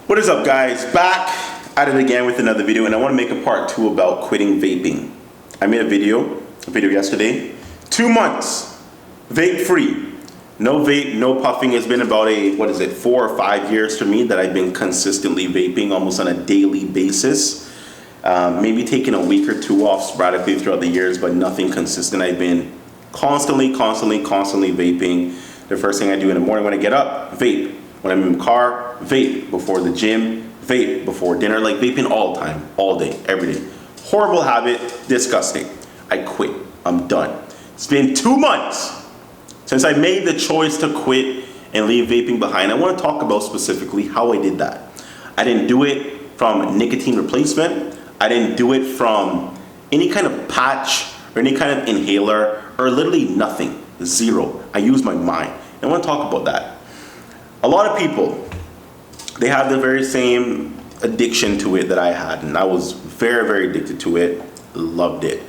What is up, guys? Back at it again with another video, and I want to make a part 2 about quitting vaping. I made a video yesterday. 2 months, vape free. No vape, no puffing. It's been about 4 or 5 years for me that I've been consistently vaping almost on a daily basis. Maybe taking a week or two off sporadically throughout the years, but nothing consistent. I've been constantly vaping. The first thing I do in the morning when I get up, vape. When I'm in the car, vape. Before the gym, vape. Before dinner, like vaping all the time, all day, every day. Horrible habit, disgusting. I quit, I'm done. It's been 2 months since I made the choice to quit and leave vaping behind. I want to talk about specifically how I did that. I didn't do it from nicotine replacement. I didn't do it from any kind of patch or any kind of inhaler or literally nothing, zero. I used my mind. And I want to talk about that. A lot of people, they have the very same addiction to it that I had, and I was very addicted to it, loved it.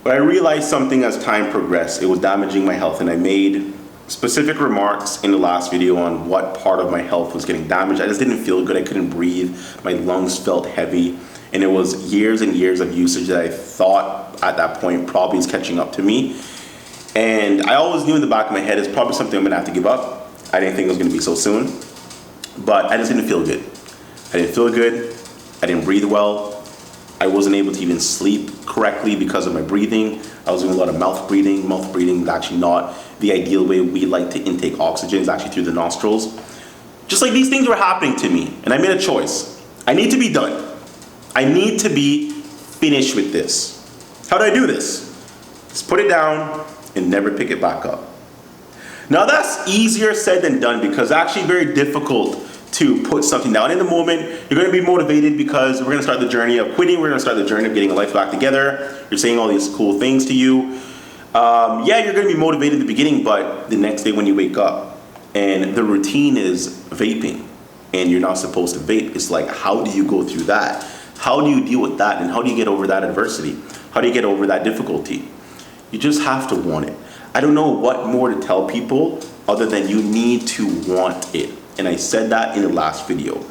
But I realized something as time progressed. It was damaging my health, and I made specific remarks in the last video on what part of my health was getting damaged. I just didn't feel good. I couldn't breathe. My lungs felt heavy, and it was years and years of usage that I thought at that point probably is catching up to me. And I always knew in the back of my head it's probably something I'm gonna have to give up. I didn't think it was gonna be so soon, but I just didn't feel good. I didn't feel good. I didn't breathe well. I wasn't able to even sleep correctly because of my breathing. I was doing a lot of mouth breathing. Mouth breathing is actually not the ideal way we like to intake oxygen. It's actually through the nostrils. Just like these things were happening to me, and I made a choice. I need to be done. I need to be finished with this. How do I do this? Just put it down and never pick it back up. Now that's easier said than done because it's actually very difficult to put something down. In the moment, you're going to be motivated because we're going to start the journey of quitting. We're going to start the journey of getting a life back together. You're saying all these cool things to you. Yeah, you're going to be motivated at the beginning, but the next day when you wake up and the routine is vaping and you're not supposed to vape, it's like, how do you go through that? How do you deal with that? And how do you get over that adversity? How do you get over that difficulty? You just have to want it. I don't know what more to tell people other than you need to want it. And I said that in the last video.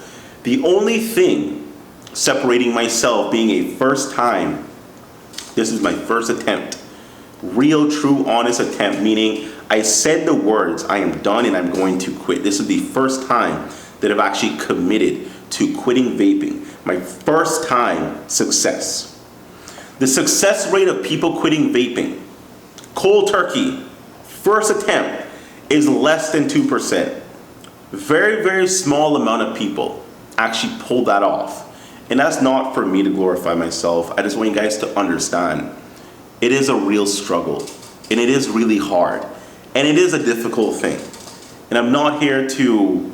The only thing separating myself being a first time, this is my first attempt, real, true, honest attempt, meaning I said the words, I am done and I'm going to quit. This is the first time that I've actually committed to quitting vaping. My first time success. The success rate of people quitting vaping, cold turkey, first attempt, is less than 2%. Very small amount of people actually pull that off. And that's not for me to glorify myself. I just want you guys to understand it is a real struggle and it is really hard and it is a difficult thing. And I'm not here to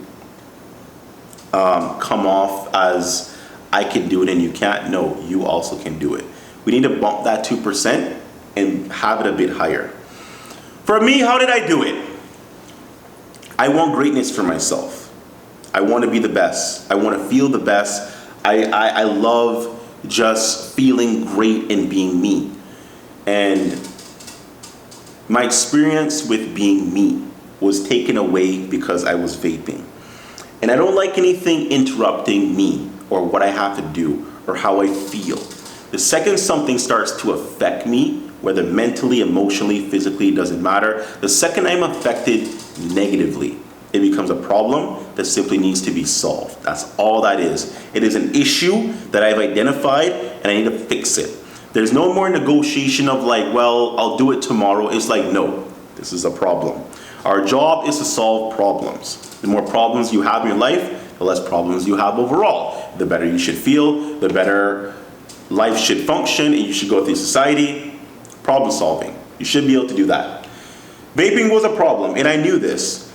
come off as I can do it and you can't. No, you also can do it. We need to bump that 2% and have it a bit higher. For me, how did I do it? I want greatness for myself. I want to be the best. I want to feel the best. I love just feeling great and being me. And my experience with being me was taken away because I was vaping. And I don't like anything interrupting me or what I have to do or how I feel. The second something starts to affect me, whether mentally, emotionally, physically, it doesn't matter. The second I'm affected negatively, it becomes a problem that simply needs to be solved. That's all that is. It is an issue that I've identified and I need to fix it. There's no more negotiation of like, well, I'll do it tomorrow. It's like, no, this is a problem. Our job is to solve problems. The more problems you have in your life, the less problems you have overall. The better you should feel, the better life should function, and you should go through society. Problem solving. You should be able to do that. Vaping was a problem, and I knew this.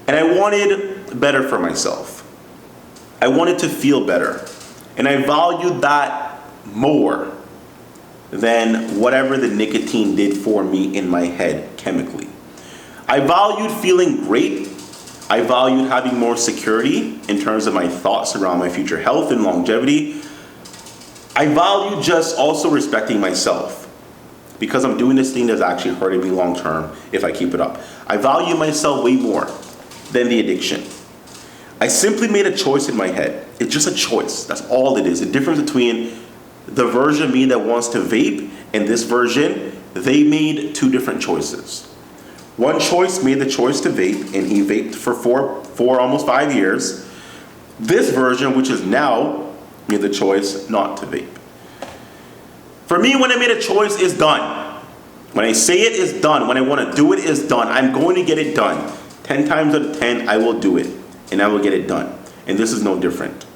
And I wanted better for myself. I wanted to feel better. And I valued that more than whatever the nicotine did for me in my head chemically. I valued feeling great. I valued having more security in terms of my thoughts around my future health and longevity. I valued just also respecting myself because I'm doing this thing that's actually hurting me long term if I keep it up. I value myself way more than the addiction. I simply made a choice in my head. It's just a choice. That's all it is. The difference between the version of me that wants to vape and this version, they made two different choices. One choice made the choice to vape, and he vaped for four almost 5 years. This version, which is now, made the choice not to vape. For me, when I made a choice, it's done. When I say it, it's done. When I want to do it, it's done. I'm going to get it done. 10 times out of 10, I will do it, and I will get it done. And this is no different.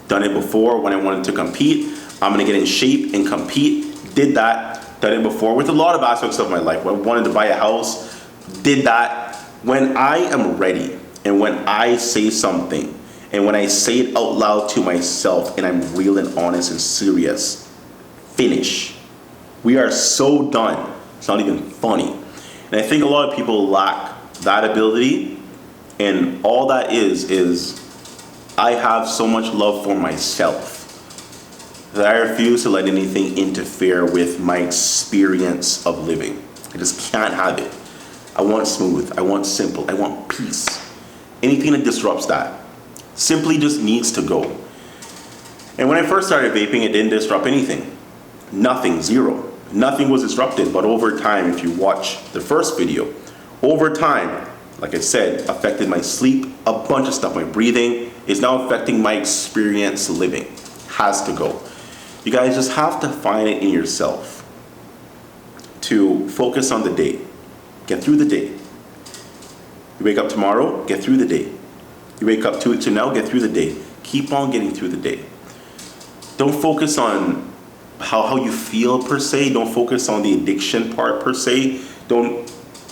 Done it before when I wanted to compete. I'm going to get in shape and compete. Did that. Done it before with a lot of aspects of my life. When I wanted to buy a house, did that. When I am ready, and when I say something, and when I say it out loud to myself, and I'm real and honest and serious, finish. We are so done. It's not even funny. And I think a lot of people lack that ability, and all that is I have so much love for myself that I refuse to let anything interfere with my experience of living. I just can't have it. I want smooth, I want simple, I want peace. Anything that disrupts that simply just needs to go. And when I first started vaping, it didn't disrupt anything. Nothing, zero. Nothing was disrupted, but over time, if you watch the first video, over time, like I said, affected my sleep, a bunch of stuff. My breathing is now affecting my experience living. Has to go. You guys just have to find it in yourself to focus on the day. Get through the day. You wake up tomorrow, get through the day. You wake up 2 weeks from now, get through the day. Keep on getting through the day. Don't focus on how you feel per se. Don't focus on the addiction part per se. Don't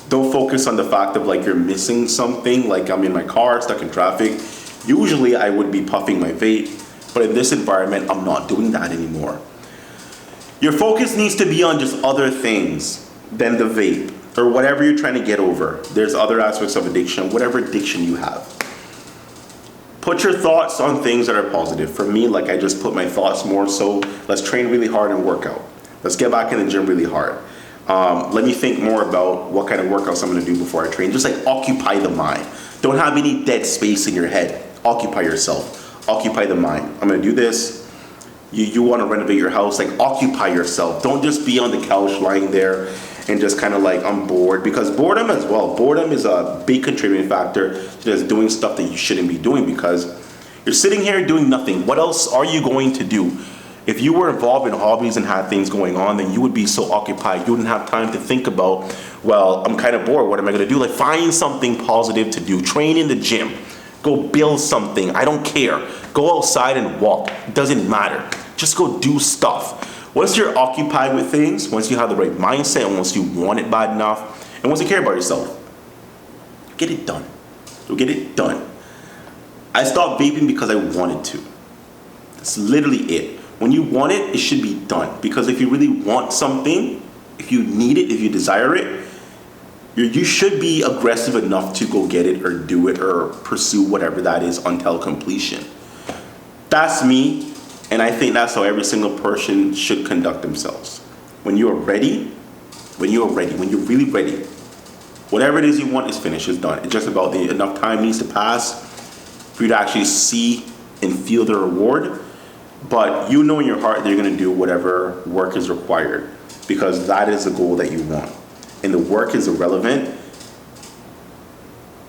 focus on the fact of like you're missing something, like I'm in my car, stuck in traffic. Usually I would be puffing my vape, but in this environment, I'm not doing that anymore. Your focus needs to be on just other things than the vape or whatever you're trying to get over. There's other aspects of addiction, whatever addiction you have. Put your thoughts on things that are positive. For me, like I just put my thoughts more so, let's train really hard and work out. Let's get back in the gym really hard. Let me think more about what kind of workouts I'm going to do before I train. Just like occupy the mind. Don't have any dead space in your head. Occupy yourself. Occupy the mind. I'm going to do this. You want to renovate your house. Like occupy yourself. Don't just be on the couch lying there and just kind of like, I'm bored. Because boredom as well. Boredom is a big contributing factor to just doing stuff that you shouldn't be doing because you're sitting here doing nothing. What else are you going to do? If you were involved in hobbies and had things going on, then you would be so occupied. You wouldn't have time to think about, well, I'm kind of bored. What am I going to do? Like find something positive to do. Train in the gym. Go build something. I don't care. Go outside and walk. It doesn't matter. Just go do stuff. Once you're occupied with things, once you have the right mindset, and once you want it bad enough, and once you care about yourself, get it done. You'll get it done. I stopped vaping because I wanted to. That's literally it. When you want it, it should be done. Because if you really want something, if you need it, if you desire it, you should be aggressive enough to go get it or do it or pursue whatever that is until completion. That's me, and I think that's how every single person should conduct themselves. When you're ready, when you're really ready, whatever it is you want is finished, is done. It's just about enough time needs to pass for you to actually see and feel the reward. But you know in your heart that you're going to do whatever work is required because that is the goal that you want. And the work is irrelevant.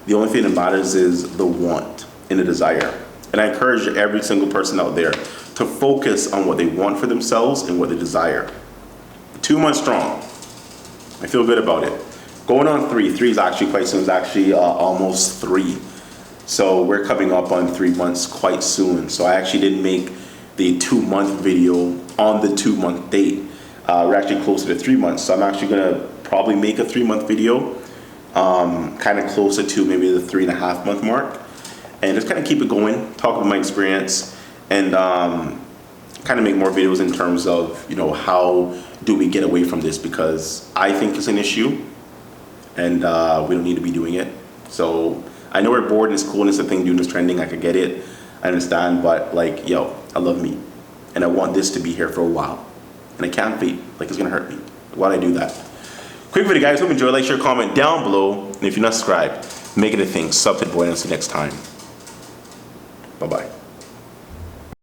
The only thing that matters is the want and the desire. And I encourage every single person out there to focus on what they want for themselves and what they desire. 2 months strong. I feel good about it. Going on 3. 3 is actually quite soon. It's actually almost 3. So we're coming up on 3 months quite soon. So I actually didn't make the 2-month video on the 2-month date. We're actually closer to 3 months. So I'm actually going to probably make a 3-month video, kind of closer to maybe the 3.5 month mark. And just kind of keep it going, talk about my experience, and kind of make more videos in terms of, you know, how do we get away from this? Because I think it's an issue, and we don't need to be doing it. So I know we're bored and it's cool and it's a thing doing this trending. I could get it. I understand, but like, yo, I love me, and I want this to be here for a while, and I can't vape. Like it's gonna hurt me. Why would I do that? Quick video, guys. Hope you enjoy. Like, share, comment down below, and if you're not subscribed, make it a thing. Sub to the boy, and see you next time. Bye-bye.